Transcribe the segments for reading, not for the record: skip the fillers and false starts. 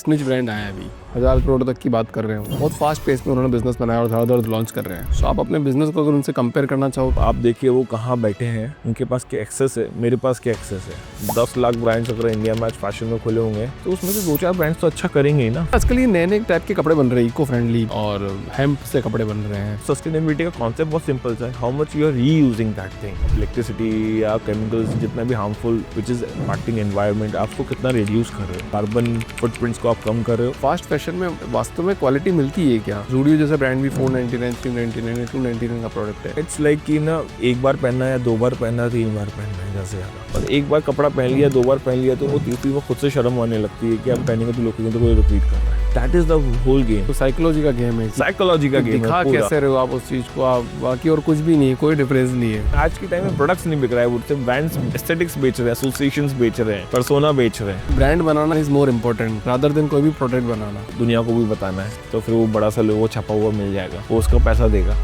First निच brand आया है अभी 1000 करोड़ तक की बात कर रहे हैं। बहुत फास्ट पेस में उन्होंने बिजनेस बनाया और धड़ाधड़ लॉन्च कर रहे हैं। सो आप अपने बिजनेस को अगर उनसे कंपेयर करना चाहो तो आप देखिए वो कहाँ बैठे हैं, उनके पास क्या एक्सेस है, मेरे पास क्या एक्सेस है। 10 लाख ब्रांड्स अगर इंडिया में आज फैशन में खुले होंगे तो उसमें से 2-4 ब्रांड्स तो अच्छा करेंगे ही ना। आजकल ये नए नए टाइप के कपड़े बन रहे हैं, इको फ्रेंडली और हेम्प से कपड़े बन रहे हैं। सस्टेनेबिलिटी का कॉन्सेप्ट बहुत सिंपल सा है, how much you are reusing that thing. Electricity या केमिकल्स जितना भी harmful which is impacting environment, आपको कितना रिड्यूस कर रहे हो, कार्बन फुटप्रिंट्स को आप कम कर रहे हो। फास्ट फैशन में वास्तव में क्वालिटी मिलती है क्या? जूडियो जैसा ब्रांड भी 499, 399, 299 का प्रोडक्ट है। इट्स लाइक कि ना एक बार पहनना है, 2 बार पहनना है, 3 बार पहनना है जैसे ज़्यादा। और एक बार कपड़ा पहन लिया, 2 बार पहन लिया तो वो तीसरी बार खुद से शर्म आने लगती है कि हम पहनेंगे तो लोग तो कोई रिपीट कर रहा है। That is the whole game. तो साइकोलॉजी का गेम है, साइकोलॉजी का गेम दिखा है पूरा। कैसे रहे हो आप उस चीज को, आप बाकी और कुछ भी नहीं है, कोई डिफरेंस नहीं है। आज के टाइम में प्रोडक्ट्स नहीं बिक रहा है, वो ब्रांड्स एस्थेटिक्स बेच रहे हैं, एसोसिएशंस बेच रहे हैं, पर्सोना बेच रहे हैं। Brand banana is more important rather than कोई भी प्रोडक्ट बनाना। दुनिया को भी बताना है तो फिर वो बड़ा सा लोगो छपा हुआ मिल जाएगा, वो उसका पैसा देगा।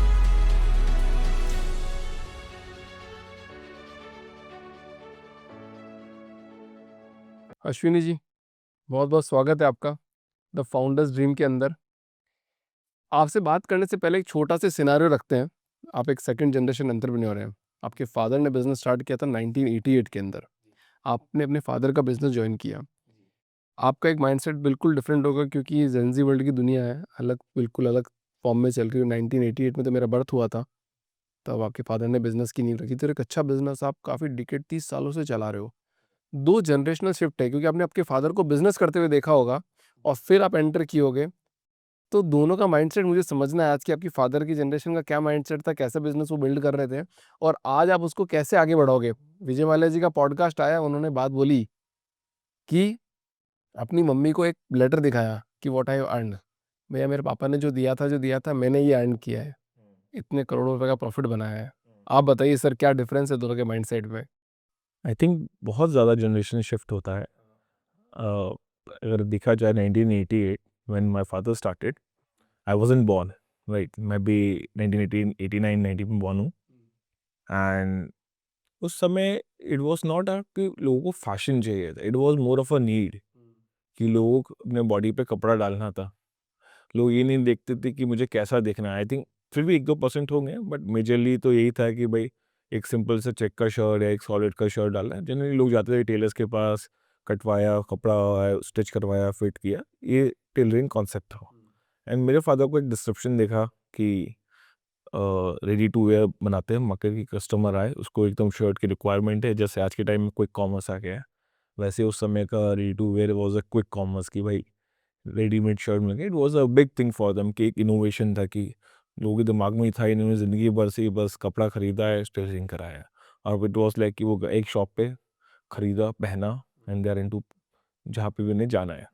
अश्विनी जी, बहुत बहुत स्वागत है आपका द फाउंडर्स ड्रीम के अंदर। आपसे बात करने से पहले एक छोटा सा सिनारियो रखते हैं। आप एक सेकंड जनरेशन एंटरप्रेन्योर हैं। आपके फादर ने बिजनेस स्टार्ट किया था 1988 के अंदर। आपने अपने फादर का बिजनेस ज्वाइन किया। आपका एक माइंडसेट बिल्कुल डिफरेंट होगा क्योंकि ये जेनजी वर्ल्ड की दुनिया है, अलग बिल्कुल अलग फॉर्म में चल रही है। 1988 में तो मेरा बर्थ हुआ था, तब आपके फादर ने बिजनेस की नींव रखी थी। और एक अच्छा बिजनेस आप काफ़ी डिकेड 30 सालों से चला रहे हो। 2 जनरेशनल शिफ्ट है क्योंकि आपने आपके फादर को बिजनेस करते हुए देखा होगा और फिर आप एंटर किए होगे। तो दोनों का माइंडसेट मुझे समझना है आज कि आपकी फादर की जनरेशन का क्या माइंडसेट था, कैसा बिजनेस वो बिल्ड कर रहे थे और आज आप उसको कैसे आगे बढ़ाओगे। विजय माल्या जी का पॉडकास्ट आया, उन्होंने बात बोली कि अपनी मम्मी को एक लेटर दिखाया कि व्हाट आई हैव अर्न्ड। भैया मेरे पापा ने जो दिया था मैंने ये अर्न किया है, इतने करोड़ों रुपए का प्रॉफिट बनाया है। आप बताइए सर, क्या डिफरेंस है दोनों के माइंडसेट में? आई थिंक बहुत ज़्यादा जनरेशन शिफ्ट होता है। अगर देखा जाए 1988 when my father started, I wasn't born, right. मैं भी 1989 90 में बॉर्न हूँ। एंड उस समय इट वाज नॉट कि लोगों को फैशन चाहिए था, it was more of a need कि लोगों को अपने बॉडी पे कपड़ा डालना था। लोग ये नहीं देखते थे कि मुझे कैसा देखना है। आई थिंक फिर भी 1-2% होंगे, बट मेजरली तो यही था कि भाई एक सिंपल सा चेक का शर्ट या एक सॉलिड का शर्ट डालना है। जनरली लोग जाते थे टेलर्स के पास, कटवाया कपड़ा, स्टिच करवाया, फिट किया, ये टेलरिंग कॉन्सेप्ट था। एंड मेरे फादर को एक डिस्क्रिप्शन देखा कि रेडी टू वेयर बनाते हैं, मार्केट की कस्टमर आए उसको एकदम शर्ट की रिक्वायरमेंट है, जैसे आज के टाइम में क्विक कॉमर्स आ गया है, वैसे उस समय का ready to wear was a quick commerce की भाई रेडीमेड शर्ट मिल गई। It was a big thing for them कि एक इनोवेशन था कि लोगों के दिमाग में ही था, इन्होंने ज़िंदगी भर से ही बस कपड़ा खरीदा है, स्टिचिंग कराया। और इट वॉज लाइक कि वो एक शॉप पे खरीदा, पहना एंड दे आर इनटू जहाँ पे भी उन्हें जाना है।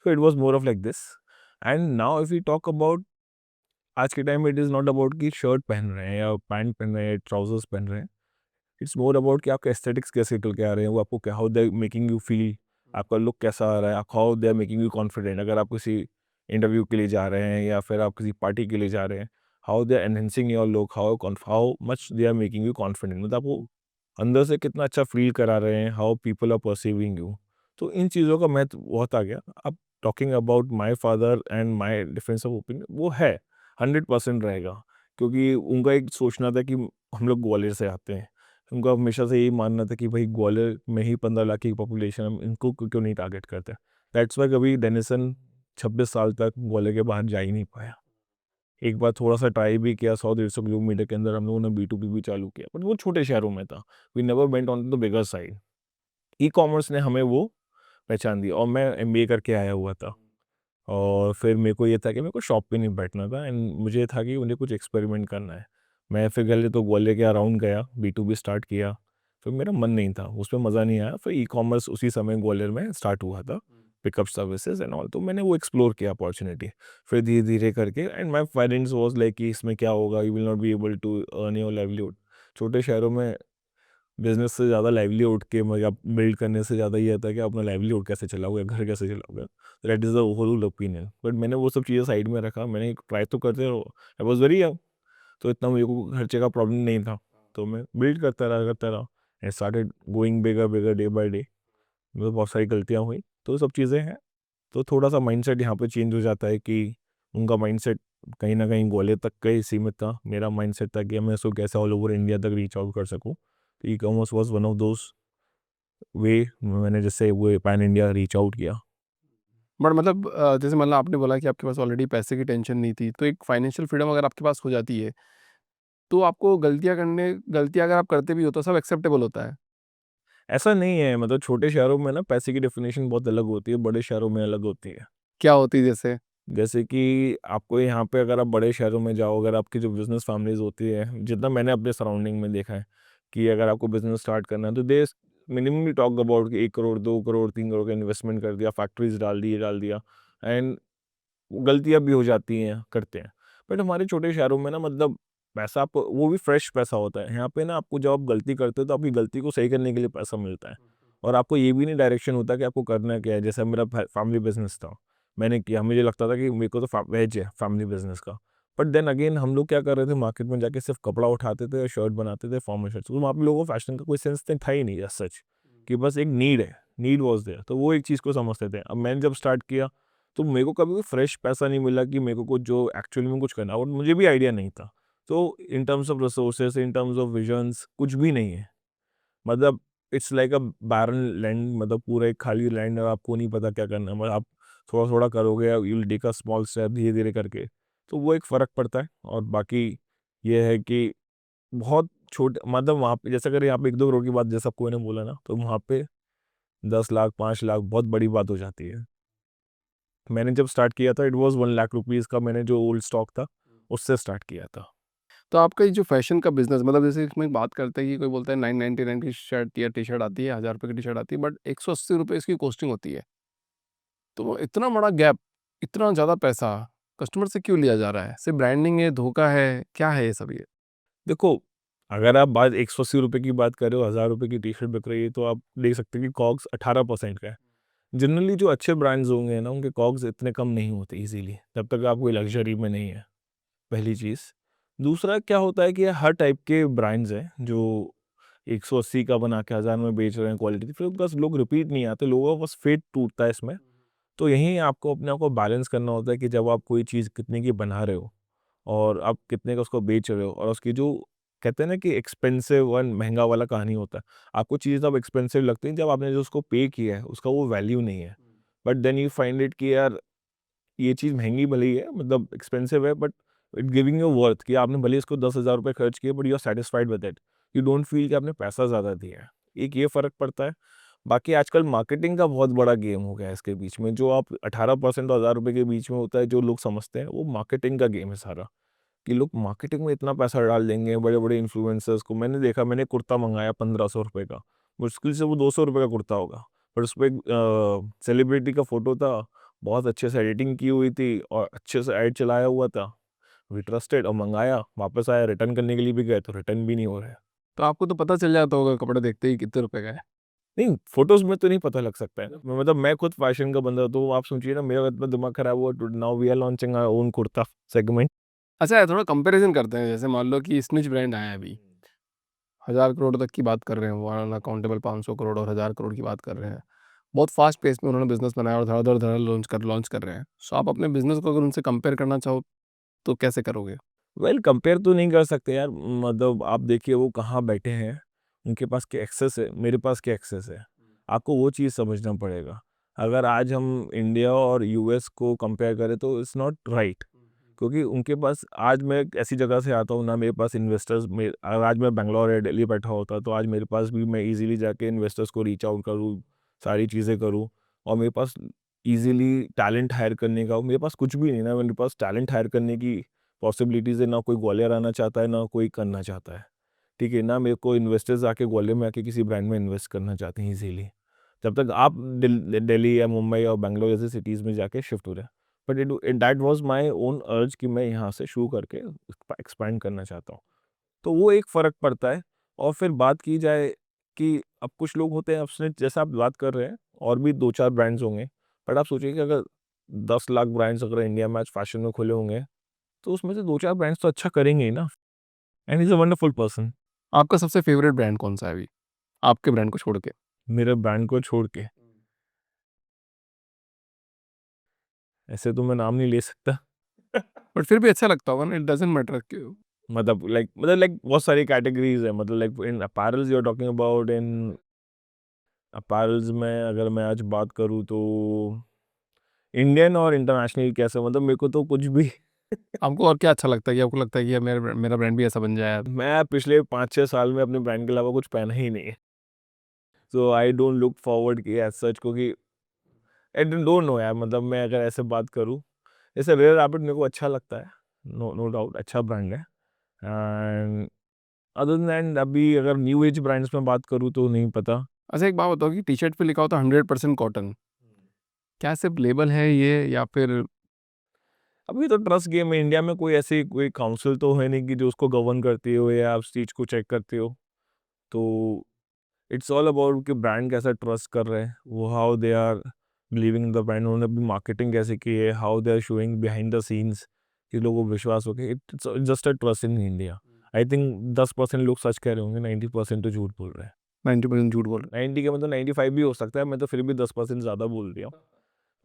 So it was more of like this. And now if you talk about आज के टाइम में, इट इज़ नॉट अबाउट कि शर्ट पहन रहे हैं या पैंट पहन रहे हैं, ट्राउजर्स पहन रहे हैं। इट्स मोर अबाउट कि आपके एस्थेटिक्स कैसे निकल के आ रहे हैं, वो आपको क्या, how they making you feel, आपका लुक कैसा आ रहा है, how they are making you confident. अगर आप किसी इंटरव्यू के लिए जा रहे हैं या फिर आप किसी पार्टी के लिए जा रहे हैं, how they are enhancing your look, how much they are making you confident, मतलब आपको अंदर से कितना अच्छा फील करा रहे हैं, how people are perceiving you. तो इन चीज़ों का महत्व बहुत आ गया। अब talking about my father and my difference of opinion, वो है 100% रहेगा, क्योंकि उनका एक सोचना था कि हम लोग ग्वालियर से आते हैं, उनका हमेशा से यही मानना था कि भाई ग्वालियर में ही 15 लाख की पॉपुलेशन, हम इनको क्यों नहीं टारगेट करते। दैट्स वाई कभी डेनिसन 26 साल तक ग्वालियर के बाहर जा ही नहीं पाया। एक बार थोड़ा सा ट्राई भी किया, 100-150 किलोमीटर के अंदर हम लोगों ने B2B भी चालू किया, बट वो छोटे शहरों में था। We never went on the bigger side. E-commerce ने हमें वो पहचान दी, और मैं MBA करके आया हुआ था। और फिर मेरे को ये था कि मेरे को शॉप पे नहीं बैठना था, एंड मुझे था कि उन्हें कुछ एक्सपेरिमेंट करना है। मैं फिर पहले तो ग्वालियर के अराउंड गया, B2B स्टार्ट किया, फिर मेरा मन नहीं था, उसमें मज़ा नहीं आया। फिर ई-कॉमर्स उसी समय ग्वालियर में स्टार्ट हुआ था, पिकअप सर्विसेज एंड ऑल, तो मैंने वो एक्सप्लोर किया अपॉर्चुनिटी। फिर धीरे-धीरे करके and my parents was like कि इसमें क्या होगा, you will not be able to earn your livelihood. छोटे शहरों में बिज़नेस से ज़्यादा लाइवलीहुड के या बिल्ड करने से ज़्यादा ये था कि आप अपना लाइवलीहुड कैसे चलाओगे, घर कैसे चलाओगे। That is the whole opinion. But मैंने वो सब चीज़ें साइड में रखा, मैंने ट्राई तो करते रहो, आई वाज़ वेरी यंग, तो इतना मेरे को खर्चे का प्रॉब्लम नहीं था। तो मैं बिल्ड करता रहा and started going bigger bigger day by day. मतलब बहुत सारी गलतियाँ हुई, तो सब चीज़ें हैं। तो थोड़ा सा माइंडसेट यहाँ पे चेंज हो जाता है कि उनका माइंडसेट कहीं ना कहीं ग्वालियर तक का ही सीमित था, मेरा माइंडसेट था कि मैं इसको कैसे ऑल ओवर इंडिया तक रीच आउट कर सकूँ। तो e commerce was one of those way, मैंने जैसे वो पैन इंडिया रीच आउट किया। बट मतलब जैसे मतलब आपने बोला कि आपके पास ऑलरेडी पैसे की टेंशन नहीं थी, तो एक फाइनेंशियल फ्रीडम अगर आपके पास हो जाती है, तो आपको गलतियाँ अगर आप करते भी हो तो सब एक्सेप्टेबल होता है। ऐसा नहीं है, मतलब छोटे शहरों में ना पैसे की डेफिनेशन बहुत अलग होती है, बड़े शहरों में अलग होती है। क्या होती है जैसे? जैसे कि आपको यहाँ पे अगर आप बड़े शहरों में जाओ, अगर आपकी जो बिज़नेस फैमिलीज़ होती है, जितना मैंने अपने सराउंडिंग में देखा है कि अगर आपको बिज़नेस स्टार्ट करना है तो दे मिनिममली टॉक अबाउट कि 1 करोड़, 2 करोड़, 3 करोड़ का इन्वेस्टमेंट कर दिया, फैक्ट्रीज़ डाल दिया एंड गलतियाँ भी हो जाती हैं, करते हैं। बट हमारे छोटे शहरों में ना, मतलब पैसा आप वो भी फ्रेश पैसा होता है। यहाँ पे ना आपको जब आप गलती करते हो तो आपकी गलती को सही करने के लिए पैसा मिलता है। और आपको ये भी नहीं डायरेक्शन होता कि आपको करना क्या है। जैसे मेरा फैमिली बिज़नेस था, मैंने किया, मुझे लगता था कि मेरे को तो वेज है फैमिली बिज़नेस का। बट देन अगेन हम लोग क्या कर रहे थे, मार्केट में जाके सिर्फ कपड़ा उठाते थे और शर्ट बनाते थे, फॉर्मल शर्ट्स। तो वहाँ पे लोगों को फैशन का कोई सेंस था ही नहीं एज़ सच, कि बस एक नीड है, नीड वाज़ देयर, तो वो एक चीज़ को समझते थे। अब मैंने जब स्टार्ट किया तो मेरे को कभी भी फ्रेश पैसा नहीं मिला कि मेरे को कुछ जो एक्चुअली में कुछ करना, और मुझे भी आइडिया नहीं था। तो in terms of resources, in terms of visions कुछ भी नहीं है। मतलब it's like a barren land, मतलब पूरा एक खाली लैंड है, आपको नहीं पता क्या करना है। मतलब आप थोड़ा थोड़ा करोगे, you will take a small step, धीरे धीरे करके, तो वो एक फ़र्क पड़ता है। और बाकी ये है कि बहुत छोटे, मतलब वहाँ पे जैसे अगर यहाँ पे 1-2 करोड़ की बात जैसे आपको मैंने बोला ना, तो वहाँ पे 10 लाख 5 लाख बहुत बड़ी बात हो जाती है। मैंने जब स्टार्ट किया था, इट वाज़ 1 लाख रुपीज़ का, मैंने जो ओल्ड स्टॉक था, उससे स्टार्ट किया था। तो आपका ये जो फैशन का बिज़नेस, मतलब जैसे इसमें बात करते हैं कि कोई बोलता है 999 की शर्ट या टी-शर्ट आती है, ₹1000 की टी-शर्ट आती है, बट ₹180 इसकी कॉस्टिंग होती है। तो वो इतना बड़ा गैप, इतना ज़्यादा पैसा कस्टमर से क्यों लिया जा रहा है? सिर्फ़ ब्रांडिंग है, धोखा है, क्या है ये सब ये? देखो, अगर आप बात ₹180 की बात कर रहे हो, ₹1000 की टी-शर्ट बिक रही है, तो आप देख सकते हैं कि कॉग्स 18% का है। जनरली जो अच्छे ब्रांड्स होंगे ना, उनके कॉग्स इतने कम नहीं होते ईज़िली, जब तक आप कोई लग्ज़री में नहीं है, पहली चीज़। दूसरा क्या होता है कि हर टाइप के ब्रांड्स हैं, जो 180 का बना के 1000 में बेच रहे हैं क्वालिटी, फिर बस लोग रिपीट नहीं आते, लोगों का बस फेथ टूटता है इसमें। तो यहीं आपको अपने आप को बैलेंस करना होता है कि जब आप कोई चीज़ कितने की बना रहे हो और आप कितने का उसको बेच रहे हो, और उसकी जो कहते हैं ना कि एक्सपेंसिव और महँगा वाला कहानी होता है। आपको चीज़ तब एक्सपेंसिव लगती है जब आपने जो उसको पे किया है, उसका वो वैल्यू नहीं है। But then you find it कि यार ये चीज़ महँगी भले ही है, मतलब एक्सपेंसिव है, but it giving you worth, कि आपने भले ही इसको ₹10,000 खर्च किए, but you are satisfied with it. You don't feel कि आपने पैसा ज़्यादा दिया है। एक ये फ़र्क पड़ता है। बाकी आजकल मार्केटिंग का बहुत बड़ा गेम हो गया है इसके बीच में। जो आप 18% और ₹1000 के बीच में होता है, जो लोग समझते हैं, वो मार्केटिंग का गेम है सारा। कि लोग मार्केटिंग में इतना पैसा डाल देंगे, बड़े-बड़े इन्फ्लुएंसर्स को। मैंने देखा, मैंने कुर्ता मँगाया ₹1500 का, मुश्किल से वो ₹200 का कुर्ता होगा, पर उसपे एक सेलिब्रिटी का फ़ोटो था, बहुत अच्छे से एडिटिंग की हुई थी और अच्छे से ऐड चलाया हुआ था। वी ट्रस्टेड और मँगाया, वापस आया, रिटर्न करने के लिए भी गए, तो रिटर्न भी नहीं हो रहा है। तो आपको तो पता चल जाता होगा कपड़े देखते ही कितने रुपए का है। नहीं, फ़ोटोज़ में तो नहीं पता लग सकता है ना, मतलब मैं खुद फ़ैशन का बंदा हूँ, तो आप सोचिए ना, मेरा इतना दिमाग खराब हुआ, to now we are launching our own kurta segment. अच्छा, थोड़ा कंपैरिज़न करते हैं, जैसे मान लो कि स्निच ब्रांड आया है अभी, 1000 करोड़ तक की बात कर रहे हैं, वो अनअकाउंटेबल 500 करोड़ और 1000 करोड़ की बात कर रहे हैं। बहुत फास्ट पेस में उन्होंने बिज़नेस बनाया और धड़ाधड़ लॉन्च कर रहे हैं। सो आप अपने बिज़नेस को अगर उनसे कंपेयर करना चाहो, तो कैसे करोगे? वेल कंपेयर तो नहीं कर सकते यार, मतलब आप देखिए वो कहाँ बैठे हैं, उनके पास क्या एक्सेस है, मेरे पास क्या एक्सेस है। आपको वो चीज़ समझना पड़ेगा। अगर आज हम इंडिया और यूएस को कंपेयर करें तो इट्स नॉट राइट, क्योंकि उनके पास, आज मैं एक ऐसी जगह से आता हूँ ना, मेरे पास इन्वेस्टर्स में, अगर आज मैं बैंगलोर या दिल्ली बैठा होता तो आज मेरे पास भी, मैं इजीली जाके इन्वेस्टर्स को रीच आउट करूँ, सारी चीज़ें करूँ, और मेरे पास इजीली टैलेंट हायर करने का, मेरे पास कुछ भी नहीं ना, मेरे पास टैलेंट हायर करने की पॉसिबिलिटीज़ है, ना कोई ग्वालियर आना चाहता है, ना कोई करना चाहता है, ठीक है? ना मेरे को इन्वेस्टर्स आके ग्वालियर में आके किसी ब्रांड में इन्वेस्ट करना चाहते हैं ईज़िली। जब तक आप दिल्ली या मुंबई और बैंगलोर जैसे सिटीज़ में जाके शिफ्ट हो रहे हैं। But it that was my own अर्ज कि मैं यहाँ से शुरू करके एक्सपैंड करना चाहता हूँ। तो वो एक फ़र्क पड़ता है। और फिर बात की जाए कि अब कुछ लोग होते हैं, आपने जैसा आप बात कर रहे हैं, और भी 2-4 ब्रांड्स होंगे, बट आप सोचिए कि अगर 10 लाख ब्रांड्स अगर इंडिया में आज फैशन में खुले होंगे, तो उसमें से 2-4 ब्रांड्स तो अच्छा करेंगे ही ना। And he is a wonderful person. आपका सबसे फ़ेवरेट ब्रांड कौन-सा है अभी? आपके ब्रांड को छोड़ के? मेरे ब्रांड को छोड़ के ऐसे तो मैं नाम नहीं ले सकता। बट फिर भी अच्छा लगता होगा ना, इट डजंट मैटर क्यों। मतलब बहुत सारी कैटेगरीज है, मतलब like in apparels you are talking about, in apparels में अगर मैं आज बात करूँ तो इंडियन और इंटरनेशनल कैसे, मतलब मेरे को तो कुछ भी आपको और क्या अच्छा लगता है कि आपको लगता है कि यार मेरा मेरा ब्रांड भी ऐसा बन जाए यार? मैं पिछले 5-6 साल में अपने ब्रांड के अलावा कुछ पहना ही नहीं है, सो आई डोंट लुक फॉरवर्ड कि एज सच, क्योंकि आई डोंट नो यार, मतलब मैं अगर ऐसे बात करूँ, जैसे रेयर रैपिड मेरे को अच्छा लगता है, नो नो डाउट अच्छा ब्रांड है। एंड अदर देन अभी अगर न्यू एज ब्रांड्स में बात करूँ तो नहीं पता। अच्छा एक बात बताओ कि टी शर्ट पे लिखा होता है 100% कॉटन, क्या सिर्फ लेबल है ये या फिर? अभी तो ट्रस्ट गेम है, इंडिया में कोई ऐसी कोई काउंसिल तो है नहीं कि जो उसको गवर्न करती हो या आप उस चीज़ को चेक करते हो, तो इट्स ऑल अबाउट कि ब्रांड कैसा ट्रस्ट कर रहे हैं वो, how they are believing in the brand, उन्होंने अपनी मार्केटिंग कैसे की है, how they are showing behind the scenes कि लोगों को विश्वास हो गया। It's just a trust in India. I think 10% लोग सच कह रहे होंगे, 90% तो झूठ बोल रहे हैं। 90% झूठ बोल रहे 90 के मतलब 95 भी हो सकता है, मैं तो फिर भी 10% ज़्यादा बोल दिया हूँ।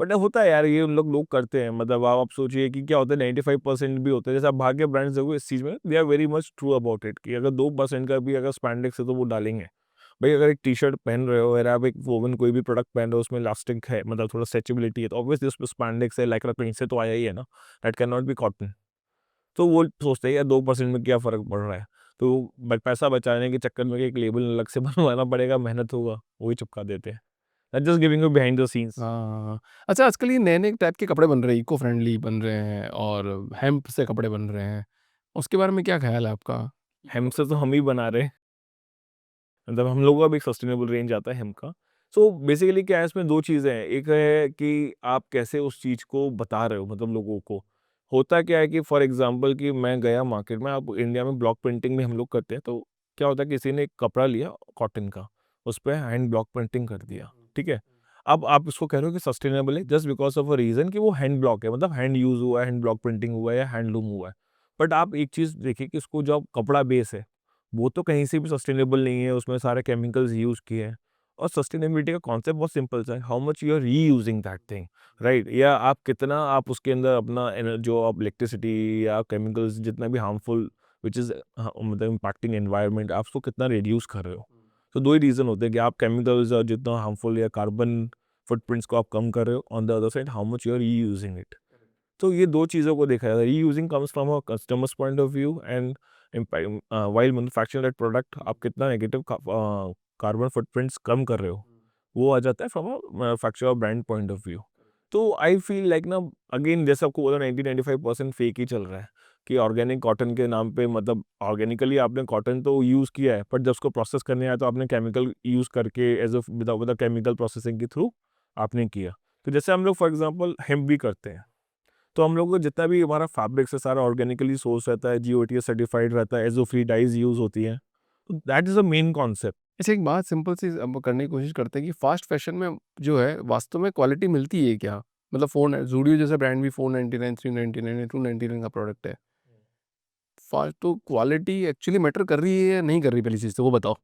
बट होता है यार, ये उन लोग करते हैं, मतलब आप सोचिए कि क्या होता है, 95% भी होता है, जैसे आप बाहर के ब्रांड्स देखो इस चीज़ में, they are very much true about it कि अगर 2% का भी अगर स्पैंडेक्स है तो वो डालेंगे। भाई अगर एक टी शर्ट पहन रहे हो, अगर आप एक वोवन कोई भी प्रोडक्ट पहन रहे हो, उसमें इलास्टिक है, मतलब थोड़ा स्ट्रेचेबिलिटी है, तो ऑब्वियसली उसमें स्पैंडेक्स है, लाइक्रा कहीं से तो आया ही है ना, that can not be cotton. तो वो सोचते हैं यार 2% में क्या फ़र्क पड़ रहा है, तो पैसा बचाने के चक्कर में एक लेबल अलग से बनवाना पड़ेगा, मेहनत होगा, वही चिपका देते हैं। That just giving you behind the scenes. हाँ। अच्छा आजकल ये नए नए टाइप के कपड़े बन रहे हैं, इको फ्रेंडली बन रहे हैं और हेम्प से कपड़े बन रहे हैं, उसके बारे में क्या ख्याल है आपका? हमसे तो हम ही बना रहे हैं, मतलब हम लोगों का भी एक सस्टेनेबल रेंज आता है हेम्प का। सो बेसिकली क्या है, इसमें 2 चीज़ें हैं। एक है कि आप कैसे उस चीज़ को बता रहे हो, मतलब लोगों को। होता क्या है कि फॉर एग्ज़ाम्पल कि मैं गया मार्केट में, अब इंडिया में ब्लॉक प्रिंटिंग में हम लोग करते हैं, तो क्या होता है किसी ने एक कपड़ा लिया कॉटन का, उस पे हैंड ब्लॉक प्रिंटिंग कर दिया, ठीक है? अब आप उसको कह रहे हो कि सस्टेनेबल है just because of a reason कि वो हैंड ब्लॉक है, मतलब हैंड यूज़ हुआ है, हैंड ब्लॉक प्रिंटिंग हुआ है या हैंडलूम हुआ है। बट आप एक चीज़ देखिए कि उसको जो कपड़ा बेस है, वो तो कहीं से भी सस्टेनेबल नहीं है, उसमें सारे केमिकल्स यूज़ किए हैं। और सस्टेनेबिलिटी का कॉन्सेप्ट बहुत सिंपल सा है, how much you are reusing that thing, right? या आप कितना आप उसके अंदर अपना जो आप इलेक्ट्रिसिटी या केमिकल्स जितना भी हार्मफुल विच इज़ मतलब इम्पैक्टिंग एनवायरनमेंट, आप उसको कितना रिड्यूस कर रहे हो। तो 2 ही रीज़न होते हैं कि आप केमिकल्स और जितना हार्मफुल या कार्बन फुटप्रिंट्स को आप कम कर रहे हो, on the other side how much you are reusing it. तो ये 2 चीज़ों को देखा जाता है। Reusing comes from a customers point of view and while manufacturing that product, आप कितना नेगेटिव कार्बन फुटप्रिंट्स कम कर रहे हो, वो आ जाता है from a manufacturer brand point of view. तो आई फील लाइक ना, अगेन जैसे आपको बोला 90-95% फेक ही चल रहा है कि ऑर्गेनिक कॉटन के नाम पे, मतलब ऑर्गेनिकली आपने कॉटन तो यूज़ किया है, बट जब उसको प्रोसेस करने आया तो आपने केमिकल यूज़ करके as a with chemical processing के थ्रू आपने किया। तो जैसे हम लोग फॉर एग्ज़ाम्पल हेम्प भी करते हैं, तो हम लोग को जितना भी हमारा फैब्रिक्स है सारा ऑर्गेनिकली सोर्स रहता है, जीओटीएस सर्टिफाइड रहता है, एजो फ्री डाइज यूज़ होती हैं। तो that is the main concept. अच्छा एक बात सिंपल सी अब करने की कोशिश करते हैं कि फास्ट फैशन में जो है वास्तव में क्वालिटी मिलती है क्या? मतलब फ़ोन ज़ूडियो जैसा ब्रांड भी 499, 399 या 299 का प्रोडक्ट है। फास्ट तो क्वालिटी एक्चुअली मैटर कर रही है या नहीं कर रही, पहली चीज़ तो वो बताओ?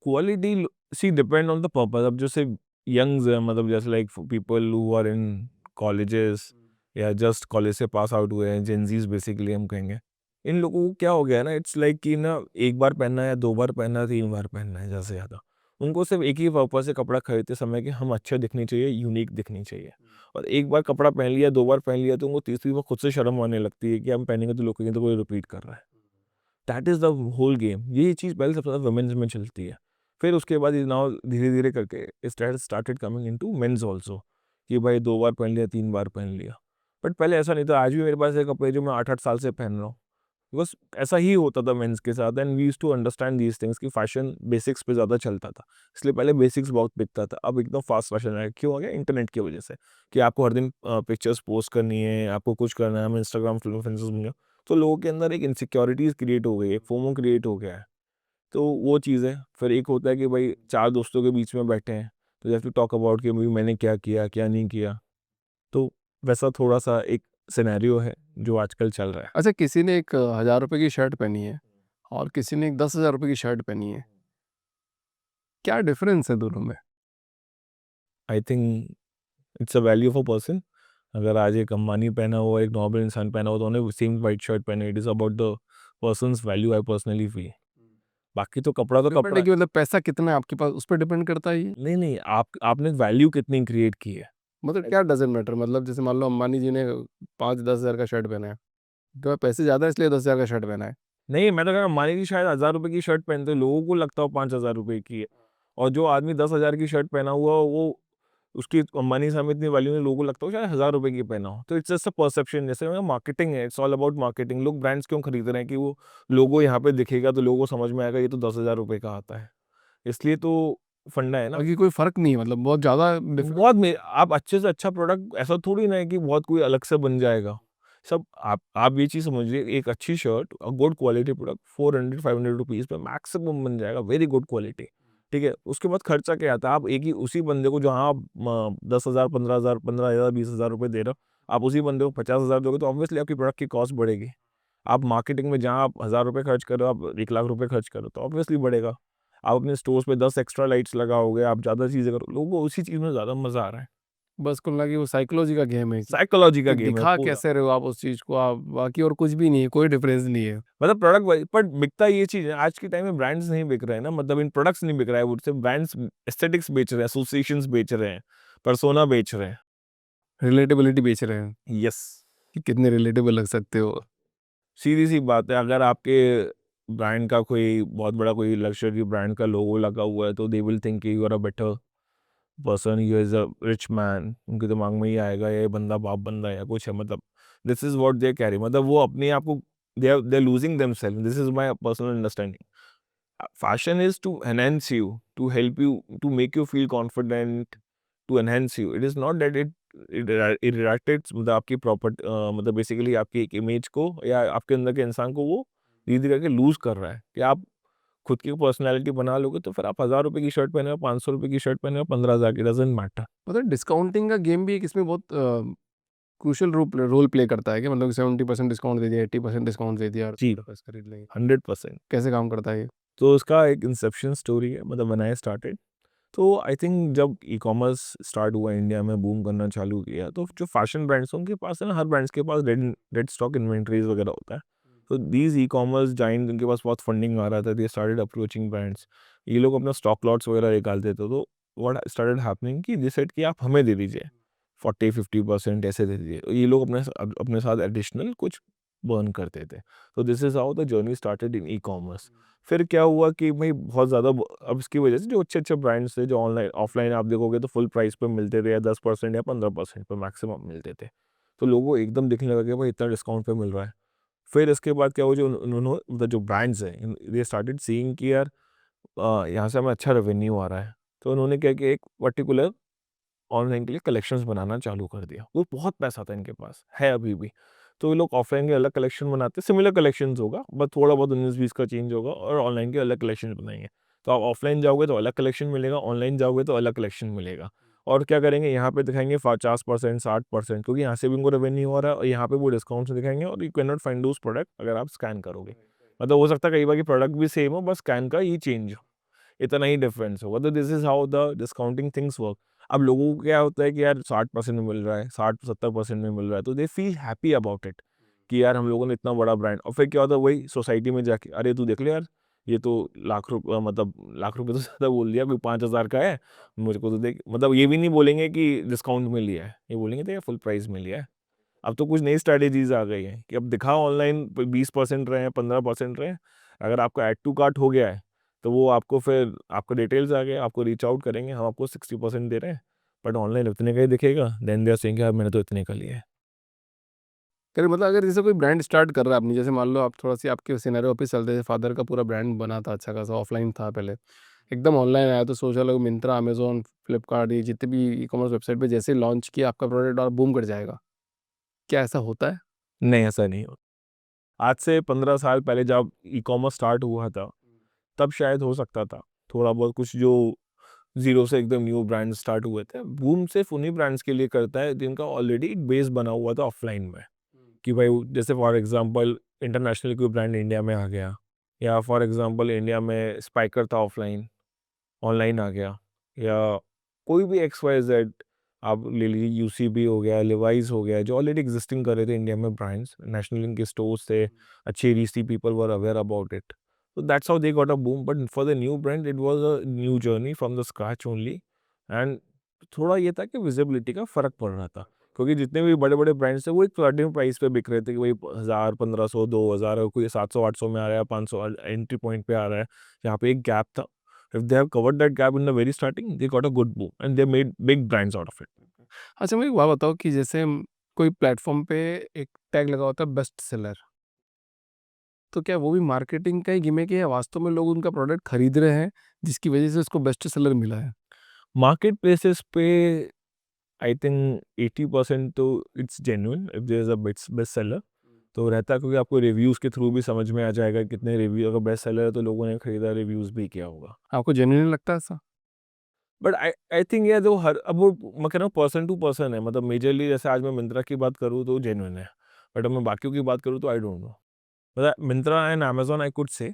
Quality see depend on the purpose. अब जैसे यंग्स है, मतलब जैसे like people who are in colleges या जस्ट कॉलेज से पास आउट हुए हैं, जेनजीज बेसिकली हम कहेंगे, इन लोगों को क्या हो गया है ना, इट्स लाइक कि ना एक बार पहनना है, 2 बार पहनना है, 3 बार पहनना है ज़्यादा से ज़्यादा। उनको सिर्फ एक ही पर्पस है कपड़ा खरीदते समय कि हम अच्छे दिखने चाहिए, यूनिक दिखनी चाहिए। और एक बार कपड़ा पहन लिया, 2 बार पहन लिया, तो उनको तीसरी बार खुद से शर्म आने लगती है कि हम पहनेंगे तो लोग कहेंगे तो कोई रिपीट कर रहा है। That is the whole game. ये चीज़ पहले सबसे ज़्यादा वुमेन्स में चलती है। फिर उसके बाद ये नाउ धीरे-धीरे करके it started coming into men's also कि भाई 2 बार पहन लिया, 3 बार पहन लिया। बट पहले ऐसा नहीं था। आज भी मेरे पास है कपड़े जो मैं 8-8 साल से पहन रहा हूँ। बिकॉज़ ऐसा ही होता था मेन्स के साथ, and we used to understand these things कि फैशन बेसिक्स पे ज़्यादा चलता था। इसलिए पहले बेसिक्स बहुत बिकता था। अब एकदम फास्ट फैशन है। क्यों आ गया? इंटरनेट की वज़ह से कि आपको हर दिन पिक्चर्स पोस्ट करनी है, आपको कुछ करना है, हम इंस्टाग्राम इन्फ्लुएंसर्स बन गए। तो लोगों के अंदर एक इनसिक्योरिटीज़ क्रिएट हो गई है, फोमो क्रिएट हो गया है। तो वो चीज़ है। फिर एक होता है कि भाई 4 दोस्तों के बीच में बैठे हैं, तो you have to talk about कि भाई मैंने क्या किया, क्या नहीं किया। तो वैसा थोड़ा-सा एक सिनेरियो है जो आजकल चल रहा है। अच्छा किसी ने एक 1000 रुपए की शर्ट पहनी है और किसी ने एक 10,000 रुपए की शर्ट पहनी है, क्या डिफरेंस है दोनों में? I think it's a value of a person. अगर आज एक अंबानी पहना हुआ एक नॉर्मल इंसान पहना हुआ तो उन्हें सेम वाइट शर्ट पहने, it is about the persons value I personally feel. बाकी तो कपड़ा तो डिपेंड कपड़ा है है। कि मतलब पैसा कितना है आपके पास, उस पर डिपेंड करता है ये। नहीं, आपने वैल्यू कितनी क्रिएट की है। मतलब क्या डजेंट मैटर, मतलब जैसे मान लो अंबानी जी ने 5-10 हज़ार का शर्ट पहना है, तो पैसे ज़्यादा है इसलिए 10 हज़ार का शर्ट पहना है। नहीं, मैं तो कह रहा हूँ अंबानी जी शायद ₹1000 की शर्ट पहनते हैं, लोगों को लगता हो ₹5000 की है। और जो आदमी 10,000 की शर्ट पहना हुआ हो, वो उसकी अंबानी साहब में इतनी वैल्यू नहीं, लोगों को लगता हो शायद ₹1000 की पहना हो। तो इट्स जस्ट अ परसेप्शन, जैसे मार्केटिंग है, इट्स ऑल अबाउट मार्केटिंग। लोग ब्रांड्स क्यों खरीद रहे हैं कि वो लोगो यहाँ पे दिखेगा तो लोगों को समझ में आएगा ये तो ₹10,000 का आता है। इसलिए तो फंडा है ना। बाकी कोई फ़र्क नहीं है, मतलब बहुत ज़्यादा डिफरेंस। बहुत में आप अच्छे से अच्छा प्रोडक्ट ऐसा थोड़ी ना है कि बहुत कोई अलग से बन जाएगा। सब आप ये चीज़ समझिए, एक अच्छी शर्ट और गुड क्वालिटी प्रोडक्ट 400-500 रुपीज़ में मैक्सिमम बन जाएगा, वेरी गुड क्वालिटी, ठीक है? उसके बाद खर्चा क्या आता है? आप एक ही उसी बंदे को जहाँ आप 10,000 15,000 20,000 रुपए दे रहे हो, आप उसी बंदे को 50,000 दोगे तो ऑब्वियसली आपकी प्रोडक्ट की कॉस्ट बढ़ेगी। आप मार्केटिंग में जहाँ आप ₹1000 खर्च कर रहे हो, आप 1,00,000 खर्च कर रहे हो तो ऑब्वियसली बढ़ेगा। आप अपने स्टोर्स पे 10 एक्स्ट्रा लाइट्स लगाओगे, आप ज़्यादा चीज़ें करो, लोगों को उसी चीज़ में ज़्यादा मज़ा आ रहा है। बस कुल मिला के वो साइकोलॉजी का गेम है साइकोलॉजी का कि गेम है दिखा पूरा। कैसे रहे हो आप उस चीज़ को, आप बाकी और कुछ भी नहीं है, कोई डिफरेंस नहीं है। मतलब प्रोडक्ट वाइज़ पर बिकता ये चीज़ है, आज के टाइम में ब्रांड्स नहीं बिक रहे हैं ना, मतलब इन प्रोडक्ट्स नहीं बिक रहा है, वो सिर्फ ब्रांड्स एस्थेटिक्स बेच रहे हैं, एसोसिएशंस बेच रहे हैं, पर्सोना बेच रहे हैं। रिलेटेबिलिटी बेच रहे हैं यस, कि कितने रिलेटेबल लग सकते हो। सीधी-सी बात है, अगर आपके ब्रांड का कोई बहुत बड़ा कोई लक्ज़री ब्रांड का लोगो लगा हुआ है, तो they will think you are a better person, you is a rich man. उनके दिमाग में ये आएगा ये बंदा बाप बंदा है या कुछ है, मतलब this is what they carry, मतलब वो अपने आप को they are losing themselves, this is my personal understanding. Fashion is to enhance you, to help you, to make you feel confident, to enhance you. It is not that it eradicates मतलब आपकी मतलब basically आपकी एक image को या आपके अंदर के इंसान को वो धीरे-धीरे करके लूज़ कर रहा है कि आप खुद की पर्सनैलिटी बना लोगे तो फिर आप ₹1000 की शर्ट पहने हो, ₹500 की शर्ट पहने हो, 15,000 की, डज़न्ट मैटर। मतलब डिस्काउंटिंग का गेम भी एक इसमें बहुत क्रूशियल रोल प्ले करता है कि मतलब 70% डिस्काउंट दे दिया, 80% डिस्काउंट दे दिया और जी, बस खरीद लेंगे। 100%। कैसे काम करता है ये? तो उसका एक इंसेप्शन स्टोरी है, मतलब व्हेन आई स्टार्टेड, तो आई थिंक जब ई-कॉमर्स स्टार्ट हुआ इंडिया में बूम करना चालू किया, तो जो फैशन ब्रांड्स हैं उनके पास है ना, हर ब्रांड्स के पास डेड डेड स्टॉक इन्वेंटरीज वगैरह होता है। तो दीज ई-कॉमर्स जाइंट उनके पास बहुत फंडिंग आ रहा था, दे स्टार्टेड अप्रोचिंग ब्रांड्स। ये लोग अपना स्टॉक लॉट्स वगैरह निकालते थे, तो व्हाट स्टार्टेड हैपनिंग कि दे सेड कि आप हमें दे दीजिए 40-50% ऐसे दे दीजिए। तो ये लोग अपने साथ एडिशनल कुछ बर्न करते थे। तो this is how the journey started in e-commerce. फिर क्या हुआ कि भाई बहुत ज़्यादा अब इसकी वजह से जो अच्छे-अच्छे ब्रांड्स थे, जो ऑनलाइन ऑफलाइन आप देखोगे तो फुल प्राइस पे मिलते थे या 10% या 15% पे मैक्सिमम मिलते थे। तो लोगों को एकदम दिखने लगा कि भाई इतना डिस्काउंट पे मिल रहा है। फिर इसके बाद क्या हुआ, जो उन्होंने मतलब जो ब्रांड्स हैं दे स्टार्टेड सीइंग कि यार यहाँ से हमें अच्छा रेवेन्यू आ रहा है। तो उन्होंने क्या किया, एक पर्टिकुलर ऑनलाइन के लिए कलेक्शंस बनाना चालू कर दिया। वो बहुत पैसा था इनके पास, है अभी भी। तो ये लोग ऑफलाइन के अलग कलेक्शन बनाते हैं, सिमिलर कलेक्शंस होगा, बट थोड़ा बहुत 19-20 का चेंज होगा और ऑनलाइन के अलग कलेक्शन बनाएँगे। तो आप ऑफलाइन जाओगे तो अलग कलेक्शन मिलेगा, ऑनलाइन जाओगे तो अलग कलेक्शन मिलेगा। और क्या करेंगे, यहाँ पे दिखाएँगे 50% 60%, क्योंकि यहाँ से भी उनको रेवेन्यू हो रहा है और यहाँ पे वो डिस्काउंट से दिखाएँगे और you can not find those product अगर आप स्कैन करोगे। मतलब हो सकता है कई बार कि प्रोडक्ट भी सेम हो, बस स्कैन का ही चेंज हो। इतना ही डिफरेंस होगा। तो this is how the discounting things work. अब लोगों को क्या होता है कि यार 60% में मिल रहा है, 60-70% में मिल रहा है, तो they feel happy about it कि यार हम लोगों ने इतना बड़ा ब्रांड, और फिर क्या होता है वही सोसाइटी में जाके, अरे तू देख ले यार, ये तो मतलब लाख रुपए तो ज़्यादा बोल दिया, कोई 5,000 का है, मुझे को तो देख, मतलब ये भी नहीं बोलेंगे कि डिस्काउंट में लिया है, ये बोलेंगे तो फुल प्राइस में लिया है। अब तो कुछ नई स्ट्रैटेजीज़ आ गई हैं कि अब दिखाओ ऑनलाइन 20% रहे हैं, 15% रहे हैं, अगर आपका ऐड टू कार्ट हो गया है, तो वो आपको फिर आपका डिटेल्स आ गए, आपको रीच आउट करेंगे, हम आपको 60% दे रहे हैं, बट ऑनलाइन इतने का ही दिखेगा, देन दे आर सेइंग यार मैंने तो इतने का लिया है। कह मतलब अगर जैसे कोई ब्रांड स्टार्ट कर रहा है अपनी, जैसे मान लो आप थोड़ा सी आपके सिनेरियो पे चलते थे, फादर का पूरा ब्रांड बना था अच्छा खासा, ऑफलाइन था पहले, एकदम ऑनलाइन आया तो सोचा लोग मिंत्रा, अमेजोन, फ्लिपकार्ट, ये जितने भी ई कॉमर्स वेबसाइट पे जैसे लॉन्च किया आपका प्रोडक्ट और बूम कर जाएगा। क्या ऐसा होता है? नहीं, ऐसा नहीं होता। आज से 15 साल पहले जब ई-कॉमर्स स्टार्ट हुआ था, तब शायद हो सकता था। थोड़ा बहुत कुछ जो ज़ीरो से एकदम न्यू ब्रांड स्टार्ट हुए थे। बूम सिर्फ़ उन्हीं ब्रांड्स के लिए करता है जिनका ऑलरेडी एक बेस बना हुआ था ऑफलाइन में। कि भाई जैसे फॉर एग्ज़ाम्पल इंटरनेशनल कोई ब्रांड इंडिया में आ गया, या फॉर एग्ज़ाम्पल इंडिया में स्पाइकर था ऑफलाइन, ऑनलाइन आ गया, या कोई भी एक्स वाई ज़ेड आप ले लीजिए यूसीबी हो गया, लिवाइस हो गया, जो ऑलरेडी एग्जिस्टिंग कर रहे थे इंडिया में ब्रांड्स, नेशनल इनके स्टोर्स थे, अच्छे रीच थी, people were aware about it. So that's how they got a boom. But for the new brand, it was a new journey from the scratch only. And थोड़ा ये था कि visibility का फ़र्क पड़ रहा था, क्योंकि जितने भी बड़े बड़े ब्रांड्स थे वो एक स्टार्टिंग प्राइस पे बिक रहे थे कि भाई 1000, 1500, 2000, और कोई 700, 800 में आ रहा है, 500 एंट्री पॉइंट पे आ रहा है. यहाँ पे एक गैप था. If they have covered that gap in the very starting, they got a good boom and they made big brands out of it. अच्छा, मुझे एक बात बताओ कि जैसे कोई प्लेटफॉर्म पे एक टैग लगा होता है बेस्ट सेलर, तो क्या वो भी मार्केटिंग का ही गिमिक है या वास्तव में लोग उनका प्रोडक्ट खरीद रहे हैं जिसकी वजह से उसको बेस्ट सेलर मिला है? मार्केट प्लेसेस पे आई थिंक 80% तो it's genuine if there is a best seller. तो रहता है, क्योंकि आपको रिव्यूज़ के थ्रू भी समझ में आ जाएगा कितने रिव्यू, अगर बेस्ट सेलर है तो लोगों ने खरीदा, रिव्यूज़ भी किया होगा. आपको जेन्युइन लगता है ऐसा? बट आई आई थिंक ये जो हर, अब वो मैं कह रहा हूँ पर्सन टू पर्सन है. मतलब मेजरली जैसे आज मैं मिंत्रा की बात करूँ तो जेन्युइन है, बट अब मैं बाकियों की बात करूँ तो आई डोंट नो. मतलब Myntra and Amazon I could say,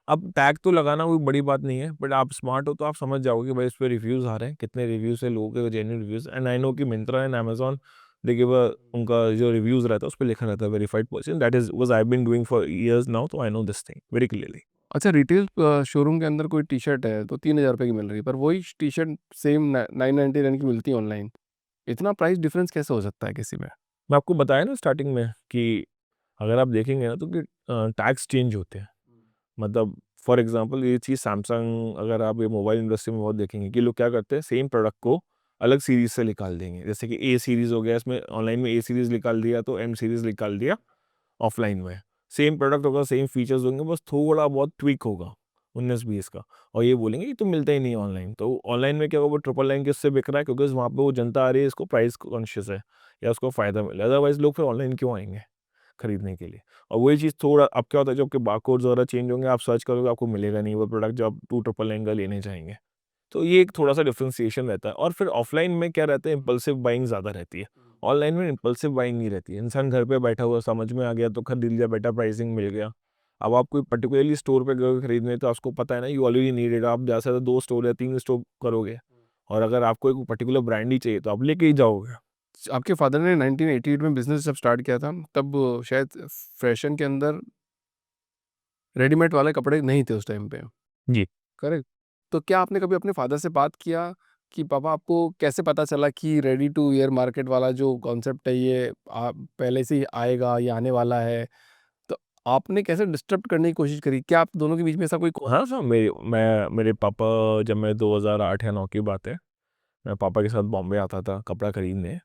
अब टैग तो लगाना कोई बड़ी बात नहीं है, बट आप स्मार्ट हो तो आप समझ जाओगे कि भाई इस पे रिव्यूज़ आ रहे हैं, कितने रिव्यूज़ है, लोगों के genuine reviews. And I know कि Myntra and Amazon they give a, उनका जो रिव्यूज़ रहता है उस पे लिखा रहता है verified person. That is was I have been doing for years now, तो I know this thing very clearly. अच्छा, रिटेल शोरूम के अंदर कोई टी-शर्ट है तो 3000 रुपए की मिल रही है, पर वही टी-शर्ट सेम 999 की मिलती है ऑनलाइन। इतना प्राइस डिफरेंस कैसे हो सकता है किसी में? मैं आपको बताया ना स्टार्टिंग में कि अगर आप देखेंगे ना तो कि टैग्स चेंज होते हैं. मतलब फॉर एग्जांपल ये चीज़ सैमसंग, अगर आप ये मोबाइल इंडस्ट्री में बहुत देखेंगे कि लोग क्या करते हैं, सेम प्रोडक्ट को अलग सीरीज़ से निकाल देंगे. जैसे कि ए सीरीज़ हो गया, इसमें ऑनलाइन में ए सीरीज़ निकाल दिया तो एम सीरीज़ निकाल दिया ऑफलाइन में. सेम प्रोडक्ट होगा, सेम फीचर्स होंगे, बस थोड़ा बहुत ट्विक होगा 19-20 का, और ये बोलेंगे ये तो मिलता ही नहीं है ऑनलाइन. तो ऑनलाइन में क्या होगा, वो ट्रिपल लाइन किससे बिक रहा है, क्योंकि वहाँ पे वो जनता आ रही है, इसको प्राइस कॉन्शियस है या उसको फ़ायदा मिले. अदरवाइज़ लोग फिर ऑनलाइन क्यों आएँगे खरीदने के लिए. और वही चीज़ थोड़ा अब क्या होता है, जब आपके बारकोड्स वगैरह चेंज होंगे, आप सर्च करोगे आपको मिलेगा नहीं वो प्रोडक्ट जो आप 299 का लेने जाएँगे. तो ये एक थोड़ा-सा डिफरेंशिएशन रहता है. और फिर ऑफलाइन में क्या रहता है, इम्पल्सिव बाइंग ज़्यादा रहती है. ऑनलाइन में इम्पल्सिव बाइंग नहीं रहती है. इंसान घर पे बैठा हुआ समझ में आ गया तो खरीद लिया, बेटर प्राइसिंग मिल गया. अब आप कोई पर्टिकुलरली स्टोर पे गए खरीदने, तो आपको पता है ना, यू ऑलरेडी नीड इट. आप ज़्यादा से ज़्यादा 2 स्टोर या 3 स्टोर करोगे, और अगर आपको एक पर्टिकुलर ब्रांड ही चाहिए तो आप लेके ही जाओगे. आपके फादर ने 1988 में बिज़नेस जब स्टार्ट किया था, तब शायद फैशन के अंदर रेडीमेड वाले कपड़े नहीं थे उस टाइम पे, जी. करेक्ट? तो क्या आपने कभी अपने फादर से बात किया कि पापा आपको कैसे पता चला कि रेडी टू वियर मार्केट वाला जो कॉन्सेप्ट है ये पहले से ही आएगा या आने वाला है? तो आपने कैसे डिस्टर्ब करने की कोशिश करी? क्या आप दोनों के बीच में ऐसा कोई हाँ, हाँ, मेरे पापा, जब मैं 2008 या 9 की बात है, मैं पापा के साथ बॉम्बे आता था कपड़ा खरीदने.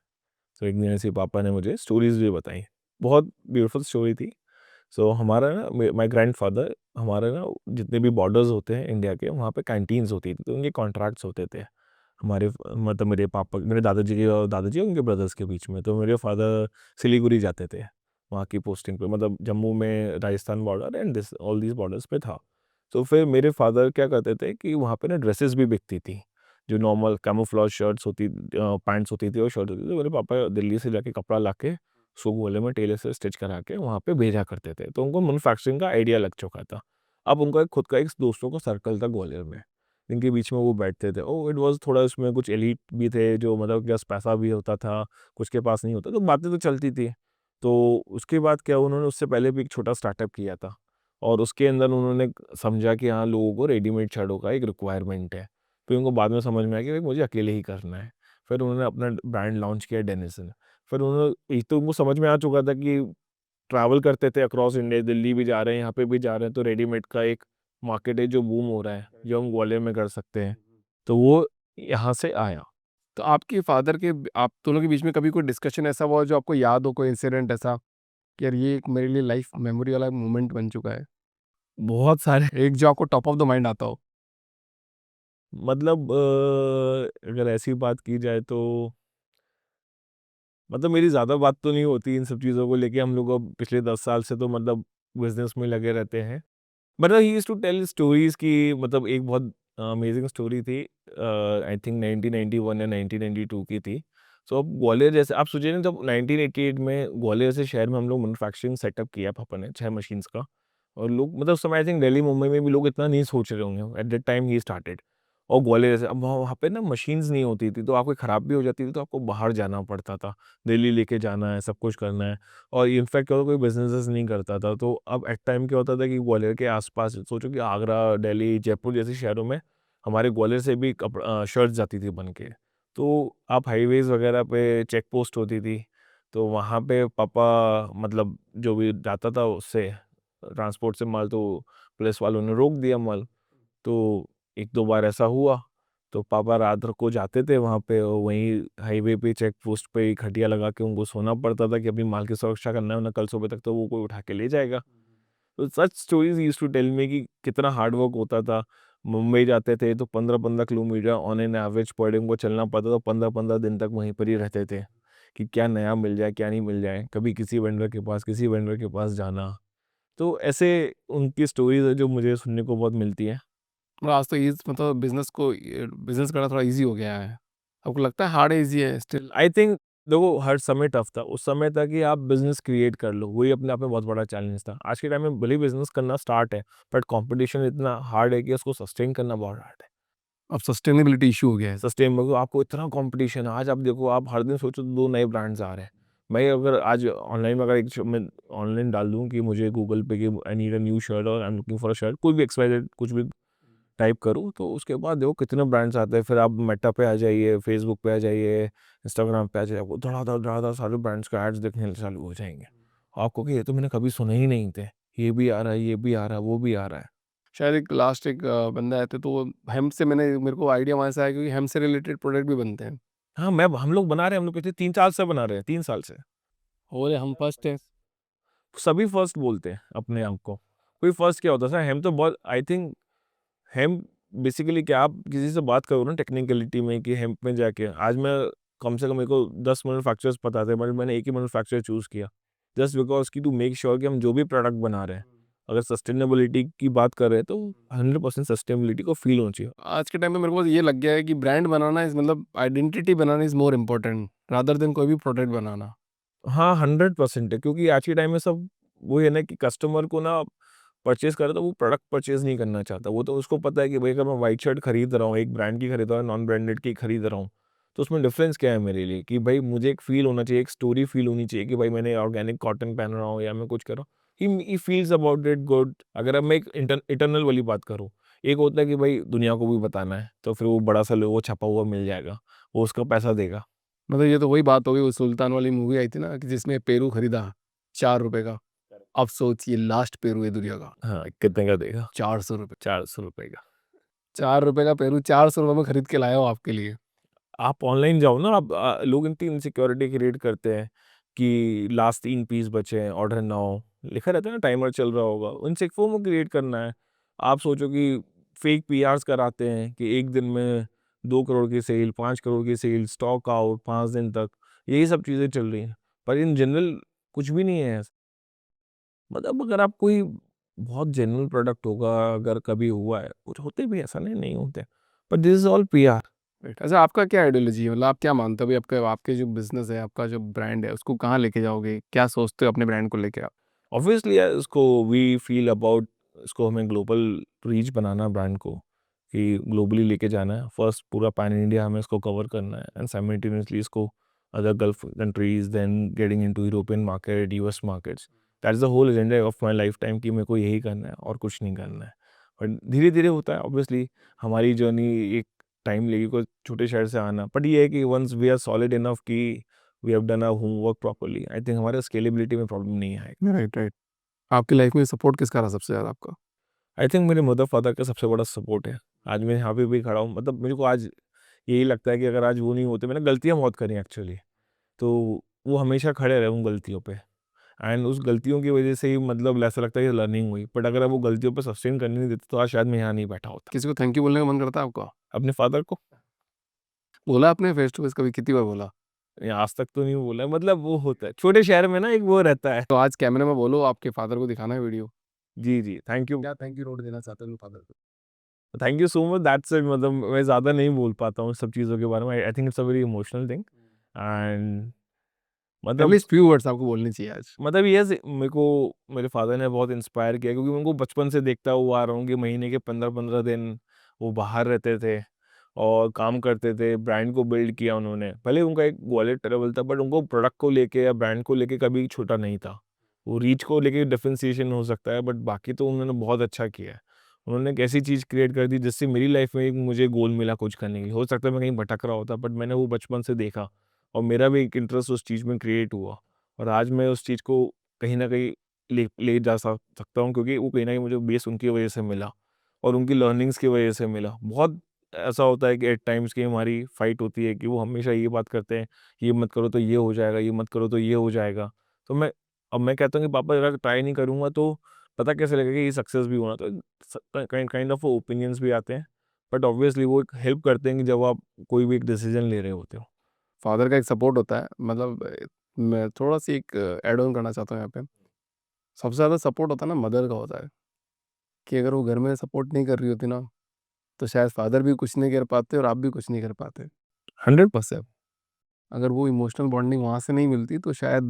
तो एक दिन ऐसे ही पापा ने मुझे स्टोरीज़ भी बताई. बहुत ब्यूटीफुल स्टोरी थी. सो हमारा ना, माय ग्रैंडफ़ादर, हमारे ना जितने भी बॉर्डर्स होते हैं इंडिया के, वहाँ पे कैंटीन्स होती थी, तो उनके कॉन्ट्रैक्ट्स होते थे. मतलब मेरे पापा, मेरे दादाजी और उनके ब्रदर्स के बीच में. तो मेरे फादर सिलीगुड़ी जाते थे वहाँ की पोस्टिंग पे, मतलब जम्मू में Rajasthan border and this all these borders पे था. तो फिर मेरे फादर क्या करते थे कि वहाँ पे ना ड्रेसेस भी बिकती थी, जो नॉर्मल कैमोफ्लेज शर्ट्स होती, पैंट्स होती थी और शर्ट होती थी. तो मेरे पापा दिल्ली से जाके कपड़ा लाके उसको गोले में टेलर से स्टिच करा के वहाँ पे भेजा करते थे. तो उनको मैन्युफैक्चरिंग का आइडिया लग चुका था. अब उनका एक खुद का एक दोस्तों का सर्कल था ग्वालियर में, जिनके बीच में वो बैठते थे. ओह! इट वाज़ थोड़ा, उसमें कुछ एलीट भी थे जो, मतलब उनके पास पैसा भी होता था, कुछ के पास नहीं होता, तो बातें तो चलती थी. तो उसके बाद क्या, उन्होंने उससे पहले भी एक छोटा स्टार्टअप किया था, और उसके अंदर उन्होंने समझा कि हाँ, लोगों को रेडीमेड शर्टों का एक रिक्वायरमेंट है. फिर उनको बाद में समझ में आया कि भाई मुझे अकेले ही करना है. फिर उन्होंने अपना ब्रांड लॉन्च किया डेनिसन. फिर उन्होंने, एक तो उनको समझ में आ चुका था कि ट्रैवल करते थे अक्रॉस इंडिया, दिल्ली भी जा रहे हैं, यहाँ पे भी जा रहे हैं, तो रेडीमेड का एक मार्केट है जो बूम हो रहा है, जो हम ग्वालियर में कर सकते हैं. तो वो यहाँ से आया. तो आपके फादर के आप दोनों के बीच में कभी कोई डिस्कशन ऐसा हुआ जो आपको याद हो, कोई इंसिडेंट ऐसा कि यार ये एक मेरे लिए लाइफ मेमोरी वाला मोमेंट बन चुका है? बहुत सारे. एक जो आपको टॉप ऑफ द माइंड आता हो? मतलब अगर ऐसी बात की जाए तो, मतलब मेरी ज़्यादा बात तो नहीं होती इन सब चीज़ों को लेके. हम लोग अब पिछले 10 साल से तो मतलब बिज़नेस में लगे रहते हैं. But he used to tell stories की, मतलब एक बहुत अमेजिंग स्टोरी थी, आई थिंक 1991 या 1992 की थी. सो अब ग्वालियर जैसे आप सोचिए ना, जब 1988 में ग्वालियर जैसे शहर में हम लोग मैन्युफैक्चरिंग सेटअप किया पापा ने 6 मशीन्स का. और लोग, मतलब उस समय आई थिंक दिल्ली मुंबई में भी लोग इतना नहीं सोच रहे होंगे at that time he started. और ग्वालियर से, अब वहाँ पे ना मशीन्स नहीं होती थी, तो आपको खराब भी हो जाती थी तो आपको बाहर जाना पड़ता था, दिल्ली लेके जाना है, सब कुछ करना है। और इनफैक्ट क्या होता, कोई बिजनेस नहीं करता था, तो अब एट टाइम क्या होता था कि ग्वालियर के आसपास, सोचो कि आगरा, दिल्ली, जयपुर जैसे शहरों में हमारे ग्वालियर से भी शर्ट्स जाती थी बन के। तो आप हाईवेज वगैरह पे चेक पोस्ट होती थी, तो वहाँ पे पापा मतलब जो भी जाता था उससे ट्रांसपोर्ट से माल, तो पुलिस वालों ने रोक दिया माल। तो एक दो बार ऐसा हुआ, तो पापा रात को जाते थे वहाँ पे, और वहीं हाईवे पे चेक पोस्ट पे ही खटिया लगा के उनको सोना पड़ता था कि अपनी माल की सुरक्षा करना है, वरना कल सुबह तक तो वो कोई उठा के ले जाएगा। तो such stories used to tell me कि कितना हार्ड वर्क होता था। मुंबई जाते थे तो 15-15 kilometre on an average per day उनको चलना पड़ता था, 15-15 दिन तक वहीं पर ही रहते थे कि क्या नया मिल जाए क्या नहीं मिल जाए, कभी किसी वेंडर के पास किसी वेंडर के पास जाना। तो ऐसे उनकी स्टोरीज है जो मुझे सुनने को बहुत मिलती है। और आज तो ईज़ मतलब बिज़नेस करना थोड़ा ईज़ी हो गया है। आपको लगता है हार्ड है, ईज़ी है स्टिल? आई थिंक देखो हर समय टफ था, उस समय था कि आप बिजनेस क्रिएट कर लो, वही अपने आप में बहुत बड़ा चैलेंज था। आज के टाइम में भले बिजनेस करना स्टार्ट है, बट कंपटीशन इतना हार्ड है कि उसको सस्टेन करना बहुत हार्ड है। अब सस्टेनेबिलिटी इश्यू हो गया है। सस्टेन में आपको इतना कंपटीशन है, आज आप देखो, आप हर दिन सोचो तो 2 नए ब्रांड्स आ रहे हैं। मैं अगर आज ऑनलाइन में अगर मैं ऑनलाइन डाल दूँ कि मुझे गूगल पे कि I need a new shirt और I am looking for a shirt, कोई भी एक्सवाईजेड कुछ भी टाइप करूँ, तो उसके बाद देखो कितने ब्रांड्स आते हैं। फिर आप मेटा पे आ जाइए, फेसबुक पे आ जाइए, इंस्टाग्राम पे आ जाइए, आपको धड़ाधड़ सारे ब्रांड्स के एड्स दिखने चालू हो जाएँगे। आपको कि ये तो मैंने कभी सुने ही नहीं थे। ये भी आ रहा है, ये भी आ रहा है, वो भी आ रहा है। शायद एक लास्ट एक बंदा आए थे तो वो हेम्प से मेरे को आइडिया वहाँ से आया क्योंकि हेम्प से रिलेटेड प्रोडक्ट भी बनते हैं। हाँ, हम लोग बना रहे हैं, हम लोग पिछले 3 साल से बना रहे हैं, 3 साल से। बोले हम फर्स्ट हैं। सभी फर्स्ट बोलते हैं अपने आप को। कोई फर्स्ट क्या होता है सर, हम तो बहुत आई थिंक हम बेसिकली क्या, आप किसी से बात करो ना टेक्निकलिटी में कि हेम्प में जाके, आज मैं कम से कम मेरे को 10 मैन्युफैक्चरर्स पता थे, बट मैंने एक ही मैन्युफैक्चरर चूज़ किया। जस्ट बिकॉज़ कि टू मेक श्योर कि हम जो भी प्रोडक्ट बना रहे हैं, अगर सस्टेनेबिलिटी की बात कर रहे हैं तो 100% सस्टेनेबिलिटी को फ़ील होना चाहिए। आज के टाइम में मेरे को ये लग गया है कि ब्रांड बनाना इज़ मतलब identity banana is more important rather than कोई भी प्रोडक्ट बनाना। हाँ, 100% है, क्योंकि आज के टाइम में सब वही है ना कि कस्टमर को ना परचेज़ करे तो वो प्रोडक्ट परचेज़ नहीं करना चाहता। वो तो उसको पता है कि भई अगर मैं व्हाइट शर्ट खरीद रहा हूँ, एक ब्रांड की खरीद रहा हूँ, नॉन ब्रांडेड की खरीद रहा हूँ, तो उसमें डिफ़रेंस क्या है मेरे लिए कि भई मुझे एक फ़ील होना चाहिए, एक स्टोरी फ़ील होनी चाहिए कि भाई मैंने ऑर्गेनिक कॉटन पहन रहा हूँ या मैं कुछ कर रहा हूँ। ही फ़ील्स अबाउट इट गुड। अगर अब मैं एक इटर्नल वाली बात करूँ, एक होता है कि भाई दुनिया को भी बताना है, तो फिर वो बड़ा-सा लोगो छपा हुआ मिल जाएगा, वो उसका पैसा देगा। मतलब ये तो वही बात हो गई वो सुल्तान वाली मूवी आई थी ना कि जिसमें पेरू खरीदा ₹4 का। अब सोचिए लास्ट पेरू है दुनिया का हाँ, कितने का देगा? ₹400। ₹400 का। ₹4 का पेरू ₹400 में खरीद के लाया हो आपके लिए। आप ऑनलाइन जाओ ना, आप लोग इतनी इनसिक्योरिटी क्रिएट करते हैं कि लास्ट 3 पीस बचे हैं, ऑर्डर नाउ लिखा रहता है ना, टाइमर चल रहा होगा, उनसे एक फोमो क्रिएट करना है। आप सोचो कि फेक पीआर्स कराते हैं कि 1 दिन में 2 करोड़ की सेल, 5 करोड़ की सेल, स्टॉक आउट 5 दिन तक, यही सब चीज़ें चल रही हैं। पर इन जनरल कुछ भी नहीं है ऐसा। मतलब अगर आप कोई बहुत जेन्युइन प्रोडक्ट होगा, अगर कभी हुआ है, कुछ होते भी हैं, ऐसा नहीं होते। But this is all PR. Right. अच्छा आपका क्या आइडियोलॉजी है? मतलब आप क्या मानते हो अभी आपके आपके जो बिज़नेस है, आपका जो ब्रांड है, उसको कहाँ लेके जाओगे? क्या सोचते हो अपने ब्रांड को लेके आप? ऑब्वियसली इसको वी फील अबाउट, इसको हमें ग्लोबल रीच बनाना ब्रांड को, कि ग्लोबली लेके जाना है। फर्स्ट पूरा पैन इंडिया हमें इसको कवर करना है, एंड साइमल्टेनियसली इसको other Gulf countries, then getting into European market, US markets. That is the whole agenda of my lifetime कि मेरे को यही करना है और कुछ नहीं करना है। बट धीरे धीरे होता है, ऑब्वियसली हमारी जर्नी एक टाइम लेगी को छोटे शहर से आना, बट ये है कि once we are solid enough कि we have done our homework properly, I think हमारे स्केलेबिलिटी में प्रॉब्लम नहीं आएगी। Right, right. आपकी लाइफ में सपोर्ट किसका रहा सबसे ज़्यादा आपका? आई थिंक मेरे मदर फादर का सबसे बड़ा सपोर्ट है। आज मैं यहाँ पे भी खड़ा हूँ, मतलब मेरे को आज यही लगता है कि अगर आज वो नहीं होते, मैंने गलतियाँ बहुत करी एक्चुअली, तो वो हमेशा खड़े रहे उन गलतियों पे, एंड उस गलतियों की वजह से ही मतलब ऐसा लगता है कि लर्निंग हुई। बट अगर वो गलतियों पे सस्टेन करने नहीं देते तो आज शायद मैं यहाँ नहीं बैठा होता। किसी को थैंक यू बोलने का मन करता है आपका? अपने फादर को बोला आपने फेस टू फेस कभी कितनी बार बोला? या आज तक तो नहीं बोला है, मतलब वो होता है छोटे शहर में ना, एक वो रहता है। तो आज कैमरे में बोलो आपके फादर को दिखाना है वीडियो। जी, जी, थैंक यू। क्या थैंक यू नोट देना चाहते हो फादर को? Thank you so much, that's it. मतलब मैं ज़्यादा नहीं बोल पाता हूँ सब चीज़ों के बारे में। I think it's a very emotional thing, and मतलब एटलीस्ट फ्यू वर्ड्स आपको बोलनी चाहिए आज। मतलब ये मेरे को मेरे फादर ने बहुत इंस्पायर किया, क्योंकि मैं उनको बचपन से देखता हुआ आ रहा हूँ कि महीने के 15-15 दिन वो बाहर रहते थे। और काम करते थे, ब्रांड को बिल्ड किया उन्होंने। भले उनका एक वॉलेट ट्रबल था, बट उनको प्रोडक्ट को लेके या ब्रांड को लेके कभी छोटा नहीं था। वो रीच को लेके डिफरेंशिएशन हो सकता है, बट बाकी तो उन्होंने बहुत अच्छा किया है। उन्होंने एक ऐसी चीज़ क्रिएट कर दी जिससे मेरी लाइफ में एक मुझे गोल मिला कुछ करने के लिए। हो सकता है मैं कहीं भटक रहा होता, बट मैंने वो बचपन से देखा और मेरा भी एक इंटरेस्ट उस चीज़ में क्रिएट हुआ और आज मैं उस चीज़ को कहीं न कहीं ले ले जा सकता हूँ, क्योंकि वो कहीं न कहीं मुझे बेस उनकी वजह से मिला और उनकी लर्निंग्स की वजह से मिला। बहुत ऐसा होता है कि एट टाइम्स की हमारी फाइट होती है कि वो हमेशा ये बात करते हैं, ये मत करो तो ये हो जाएगा, ये मत करो तो ये हो जाएगा। तो मैं कहता हूँ कि पापा अगर ट्राई नहीं करूँगा तो पता कैसे लगेगा कि ये सक्सेस भी होना। तो काइंड ऑफ ओपिनियंस भी आते हैं, बट ऑब्वियसली वो एक हेल्प करते हैं कि जब आप कोई भी एक डिसीजन ले रहे होते हो। फादर का एक सपोर्ट होता है, मतलब मैं थोड़ा-सी एक ऐड ऑन करना चाहता हूँ यहाँ पे। सबसे ज़्यादा सपोर्ट होता है ना मदर का होता है, कि अगर वो घर में सपोर्ट नहीं कर रही होती ना, तो शायद फादर भी कुछ नहीं कर पाते और आप भी कुछ नहीं कर पाते। 100%। अगर वो इमोशनल बॉन्डिंग वहाँ से नहीं मिलती तो शायद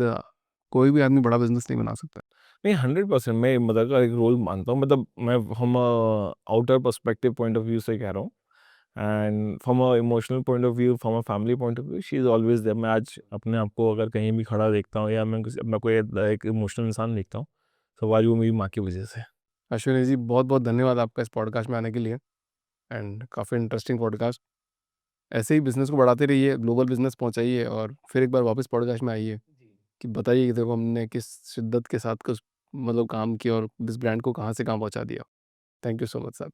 कोई भी आदमी बड़ा बिज़नेस नहीं बना सकता। नहीं, 100% मैं मदर का एक रोल मानता हूँ। मतलब मैं from outer perspective point of view से कह रहा हूँ, and from a emotional point of view, from a family point of view, she is always there. मैं आज अपने आप को अगर कहीं भी खड़ा देखता हूँ या मैं कोई एक इमोशनल इंसान देखता हूँ, तो आज वो मेरी माँ की वजह से है। अश्विनी जी, बहुत-बहुत धन्यवाद आपका इस पॉडकास्ट में आने के लिए, एंड काफ़ी इंटरेस्टिंग पॉडकास्ट। ऐसे ही बिज़नेस को बढ़ाते रहिए, ग्लोबल बिज़नेस पहुँचाइए और फिर एक बार वापस पॉडकास्ट में आइए, कि बताइए कि देखो हमने किस शिद्दत के साथ कुछ मतलब काम किया और इस ब्रांड को कहाँ से कहाँ पहुँचा दिया। Thank you so much sir.